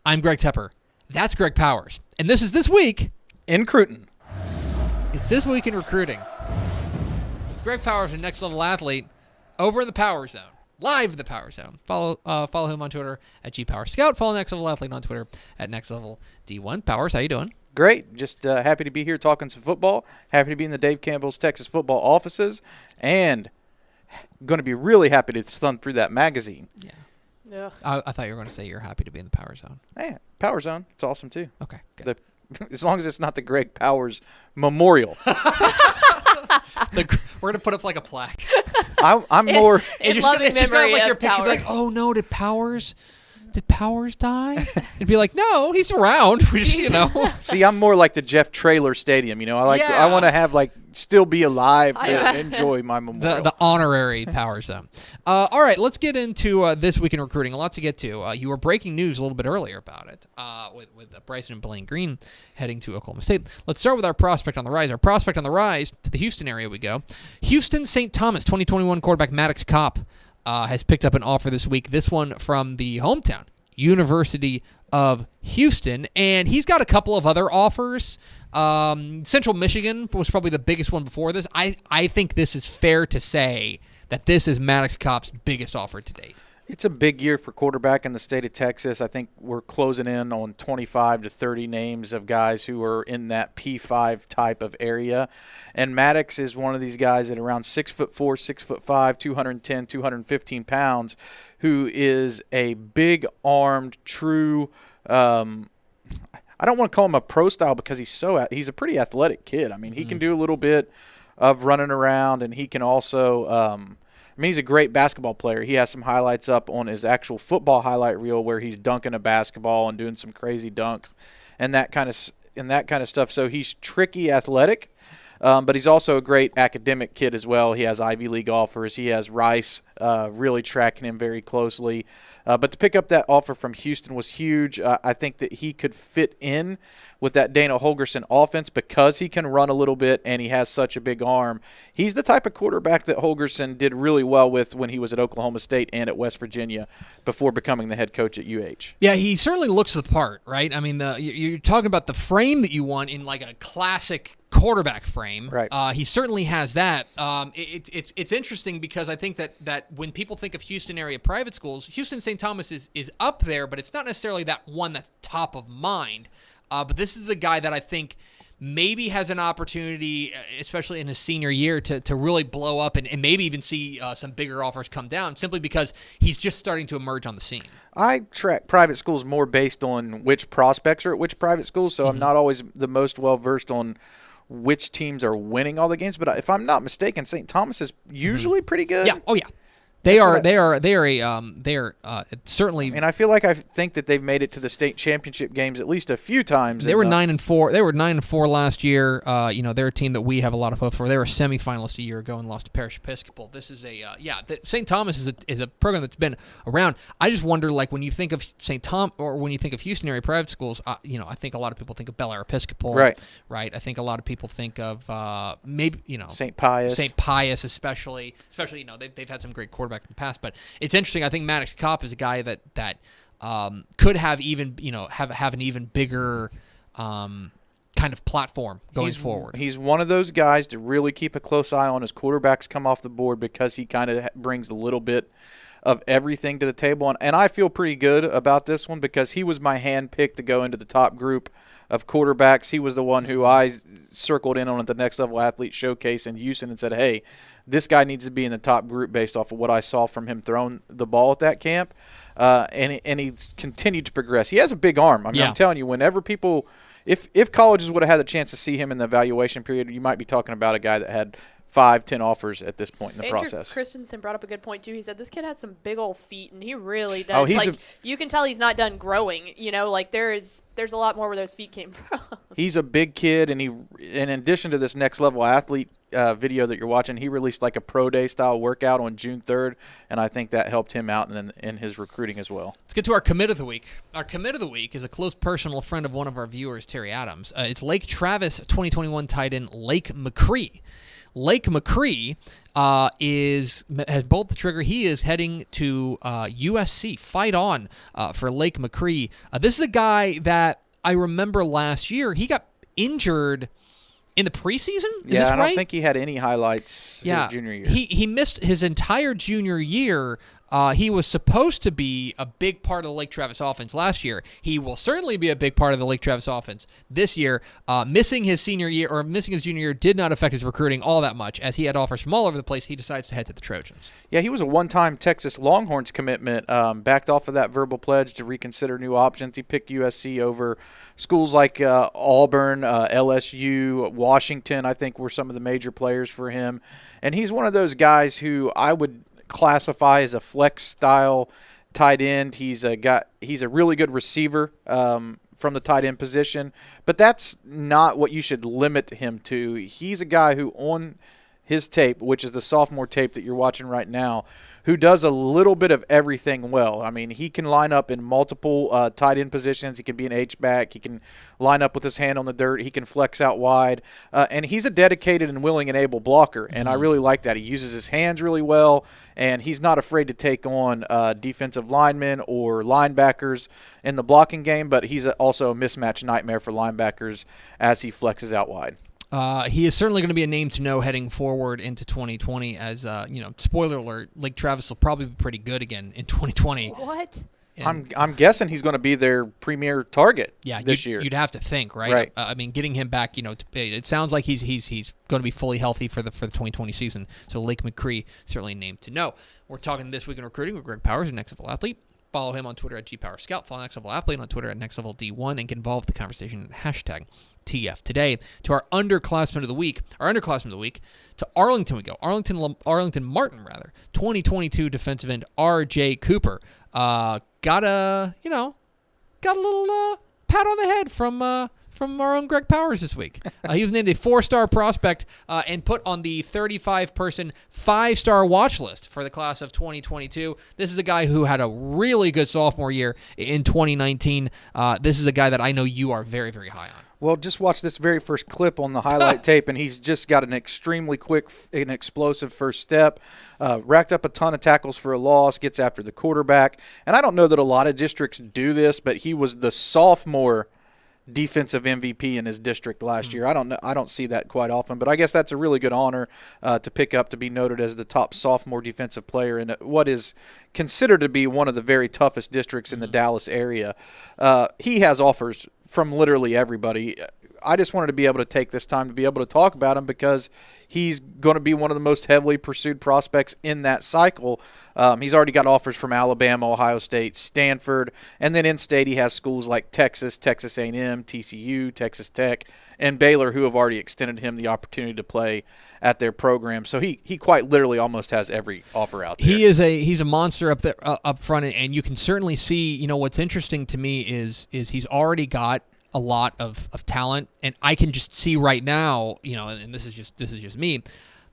I'm Greg Tepper. That's Greg Powers. And this is This Week in Cruton. It's This Week in Recruiting. Greg Powers, a Next Level Athlete, over in the Power Zone. Live in the Power Zone. Follow him on Twitter at GPowerScout. Follow Next Level Athlete on Twitter at NextLevelD1. Powers, how you doing? Great. Just happy to be here talking some football. Happy to be in the Dave Campbell's Texas football offices. And going to be really happy to thumb through that magazine. Yeah. Ugh. I thought you were going to say you're happy to be in the Power Zone. Yeah, Power Zone. It's awesome, too. Okay, good. As long as it's not the Greg Powers Memorial. We're going to put up like a plaque. I'm more. In loving It's just memory like of your picture. Be Powers. like, oh no, did Powers die? It'd be like, no, he's around. You know. See, I'm more like the Jeff Traylor Stadium. You know, I want to have still be alive to enjoy my memorial. The honorary Power Zone. All right, let's get into This Week in Recruiting. A lot to get to. You were breaking news a little bit earlier about it with Bryson and Blaine Green heading to Oklahoma State. Let's start with our prospect on the rise. Our prospect on the rise, to the Houston area we go. Houston St. Thomas 2021 quarterback Maddox Kopp has picked up an offer this week. This one from the hometown, University of Houston, and he's got a couple of other offers. Central Michigan was probably the biggest one before this. I think this is fair to say that this is Maddox Kopp's biggest offer to date. It's a big year for quarterback in the state of Texas. I think we're closing in on 25 to 30 names of guys who are in that P5 type of area. And Maddox is one of these guys at around 6'4", 6'5", 210, 215 pounds, who is a big-armed, true I don't want to call him a pro style because he's a pretty athletic kid. I mean, he can do a little bit of running around, and he can also he's a great basketball player. He has some highlights up on his actual football highlight reel where he's dunking a basketball and doing some crazy dunks and that kind of stuff. So he's tricky athletic, but he's also a great academic kid as well. He has Ivy League offers. He has Rice really tracking him very closely. But to pick up that offer from Houston was huge. I think that he could fit in with that Dana Holgorsen offense because he can run a little bit and he has such a big arm. He's the type of quarterback that Holgorsen did really well with when he was at Oklahoma State and at West Virginia before becoming the head coach at UH. Yeah, he certainly looks the part, right? I mean, you're talking about the frame that you want in like a classic quarterback frame. Right. He certainly has that. It's interesting because I think that when people think of Houston area private schools, Houston St. Thomas is up there, but it's not necessarily that one that's top of mind. But this is the guy that I think maybe has an opportunity, especially in his senior year, to really blow up and maybe even see some bigger offers come down simply because he's just starting to emerge on the scene. I track private schools more based on which prospects are at which private schools, so I'm not always the most well-versed on which teams are winning all the games. But if I'm not mistaken, St. Thomas is usually pretty good. Yeah. Oh, yeah. They are certainly. I mean, I feel like I think that they've made it to the state championship games at least a few times. They were 9-4. They were 9-4 last year. They're a team that we have a lot of hope for. They were a semifinalist a year ago and lost to Parish Episcopal. This is St. Thomas is a program that's been around. I just wonder, like, when you think of St. Tom or when you think of Houston area private schools, I think a lot of people think of Bel Air Episcopal. Right. I think a lot of people think of St. Pius. St. Pius, especially they've had some great quarterbacks in the past, but it's interesting. I think Maddox Kopp is a guy that could have even have an even bigger kind of platform going forward. He's one of those guys to really keep a close eye on as quarterbacks come off the board because he kind of brings a little bit of everything to the table, and I feel pretty good about this one because he was my hand pick to go into the top group of quarterbacks. He was the one who I circled in on at the Next Level Athlete Showcase in Houston and said, hey, this guy needs to be in the top group based off of what I saw from him throwing the ball at that camp. And he's continued to progress. He has a big arm. I mean, I'm telling you, whenever people – if colleges would have had a chance to see him in the evaluation period, you might be talking about a guy that had 5-10 offers at this point in the process. Christensen brought up a good point, too. He said this kid has some big old feet, and he really does. You can tell he's not done growing. There's a lot more where those feet came from. He's a big kid, and in addition to this Next Level Athlete video that you're watching, he released like a pro day style workout on June 3rd, and I think that helped him out in his recruiting as well. Let's get to our commit of the week. Our commit of the week is a close personal friend of one of our viewers, Terry Adams. It's Lake Travis 2021 tight end Lake McRee. Lake McRee has bolted the trigger. He is heading to USC. Fight on for Lake McRee. This is a guy that I remember last year. He got injured in the preseason. Is this I don't right? think he had any highlights his junior year. He missed his entire junior year. He was supposed to be a big part of the Lake Travis offense last year. He will certainly be a big part of the Lake Travis offense this year. Missing his junior year did not affect his recruiting all that much, as he had offers from all over the place. He decides to head to the Trojans. Yeah, he was a one-time Texas Longhorns commitment, backed off of that verbal pledge to reconsider new options. He picked USC over schools like Auburn, LSU, Washington, I think were some of the major players for him. And he's one of those guys who I would classify as a flex style tight end. He's a really good receiver from the tight end position, but that's not what you should limit him to. He's a guy who on his tape, which is the sophomore tape that you're watching right now, who does a little bit of everything well. I mean, he can line up in multiple tight end positions. He can be an H-back. He can line up with his hand on the dirt. He can flex out wide. And he's a dedicated and willing and able blocker, and I really like that. He uses his hands really well, and he's not afraid to take on defensive linemen or linebackers in the blocking game, but he's also a mismatch nightmare for linebackers as he flexes out wide. He is certainly going to be a name to know heading forward into 2020. As spoiler alert, Lake Travis will probably be pretty good again in 2020. What? I'm guessing he's going to be their premier target this year. You'd have to think, right? Right. I mean, getting him back, it sounds like he's going to be fully healthy for the 2020 season. So Lake McRee, certainly a name to know. We're talking This Week in Recruiting with Greg Powers, your Next Level Athlete. Follow him on Twitter at GPowerScout. Follow Next Level Athlete on Twitter at NextLevelD1 and get involved with the conversation at hashtag TF. Today, to our Underclassman of the Week, to Arlington we go. Arlington Martin, 2022 defensive end R.J. Cooper. Got a little pat on the head from our own Greg Powers this week. He was named a 4-star prospect and put on the 35-person 5-star watch list for the class of 2022. This is a guy who had a really good sophomore year in 2019. This is a guy that I know you are very, very high on. Well, just watch this very first clip on the highlight tape, and he's just got an extremely quick and explosive first step, racked up a ton of tackles for a loss, gets after the quarterback. And I don't know that a lot of districts do this, but he was the sophomore defensive MVP in his district last year. I don't see that quite often, but I guess that's a really good honor to pick up, to be noted as the top sophomore defensive player in what is considered to be one of the very toughest districts in the Dallas area. He has offers from literally everybody. I just wanted to be able to take this time to be able to talk about him because he's going to be one of the most heavily pursued prospects in that cycle. He's already got offers from Alabama, Ohio State, Stanford, and then in-state he has schools like Texas, Texas A&M, TCU, Texas Tech, and Baylor who have already extended him the opportunity to play at their program. So he quite literally almost has every offer out there. He's a monster up there up front, and you can certainly see. What's interesting to me is he's already got a lot of talent, and I can just see right now, and this is just me.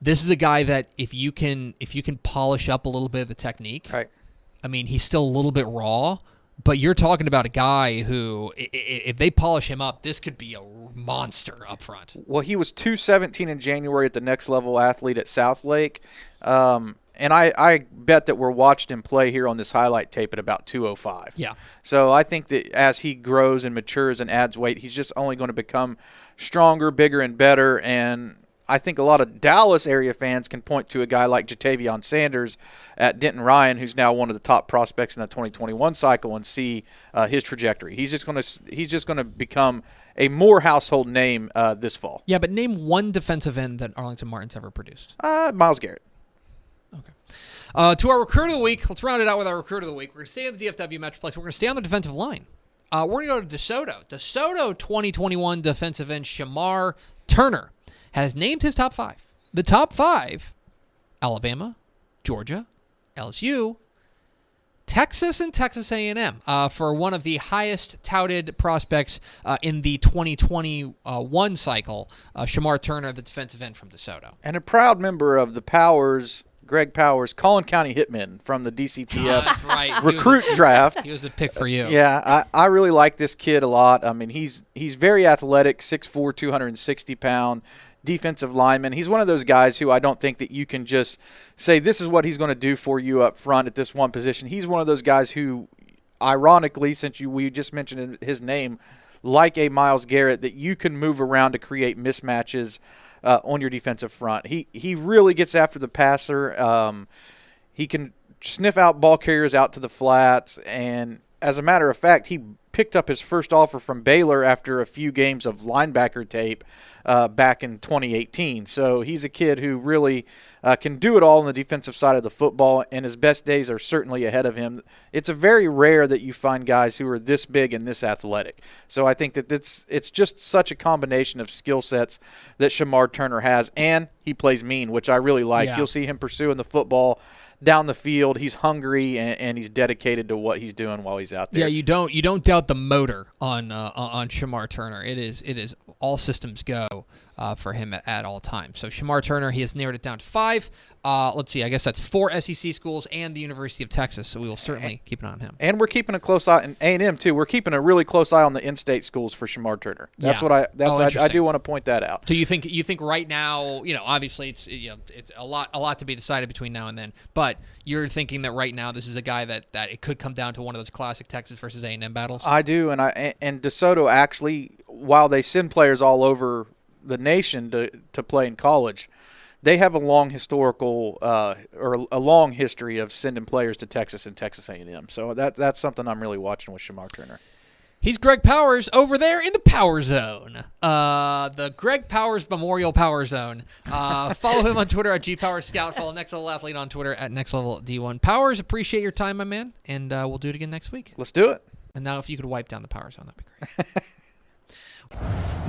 This is a guy that if you can polish up a little bit of the technique, right. I mean, he's still a little bit raw, but you're talking about a guy who, if they polish him up, this could be a monster up front. Well, he was 217 in January at the Next Level Athlete at Southlake. And I bet that we're watched him play here on this highlight tape at about 205. Yeah. So I think that as he grows and matures and adds weight, he's just only going to become stronger, bigger, and better. And I think a lot of Dallas area fans can point to a guy like Jatavion Sanders at Denton Ryan, who's now one of the top prospects in the 2021 cycle, and see his trajectory. He's just going to become a more household name this fall. Yeah, but name one defensive end that Arlington Martin's ever produced. Myles Garrett. Okay. To our recruit of the week, let's round it out with our recruit of the week. We're going to stay at the DFW Metroplex. We're going to stay on the defensive line. We're going to go to DeSoto. DeSoto 2021 defensive end Shemar Turner has named his top 5. The top 5, Alabama, Georgia, LSU, Texas, and Texas A&M for one of the highest touted prospects in the 2021 cycle, Shemar Turner, the defensive end from DeSoto. And a proud member of the Powers, Greg Powers, Collin County Hitmen from the DCTF that's right. recruit draft. He was the pick for you. Yeah, I really like this kid a lot. I mean, he's very athletic, 6'4", 260 pound. defensive lineman. He's one of those guys who I don't think that you can just say this is what he's going to do for you up front at this one position. He's one of those guys who, ironically, since we just mentioned his name, like a Myles Garrett, that you can move around to create mismatches on your defensive front. He really gets after the passer. He can sniff out ball carriers out to the flats, and as a matter of fact, he picked up his first offer from Baylor after a few games of linebacker tape back in 2018. So he's a kid who really can do it all on the defensive side of the football, and his best days are certainly ahead of him. It's a very rare that you find guys who are this big and this athletic. So I think that it's just such a combination of skill sets that Shemar Turner has, and he plays mean, which I really like. Yeah. You'll see him pursuing the football down the field. He's hungry and he's dedicated to what he's doing while he's out there. Yeah, you don't doubt the motor on Shemar Turner. It is all systems go for him at all times. So Shemar Turner, he has narrowed it down to 5. Let's see, I guess that's 4 SEC schools and the University of Texas. So we will certainly keep an eye on him. And we're keeping a close eye on A&M too. We're keeping a really close eye on the in-state schools for Shemar Turner. That's Yeah. what I do want to point that out. So you think right now, obviously it's it's a lot to be decided between now and then, but you're thinking that right now this is a guy that it could come down to one of those classic Texas versus A&M battles. I do, and DeSoto actually, while they send players all over the nation to play in college, they have a long historical or a long history of sending players to Texas and Texas A&M. So that's something I'm really watching with Shemar Turner. He's Greg Powers over there in the Power Zone, the Greg Powers Memorial Power Zone. Follow him on Twitter at GPowersScout. Follow Next Level Athlete on Twitter at NextLevelD1. Powers, appreciate your time, my man, and we'll do it again next week. Let's do it. And now if you could wipe down the Power Zone, that'd be great.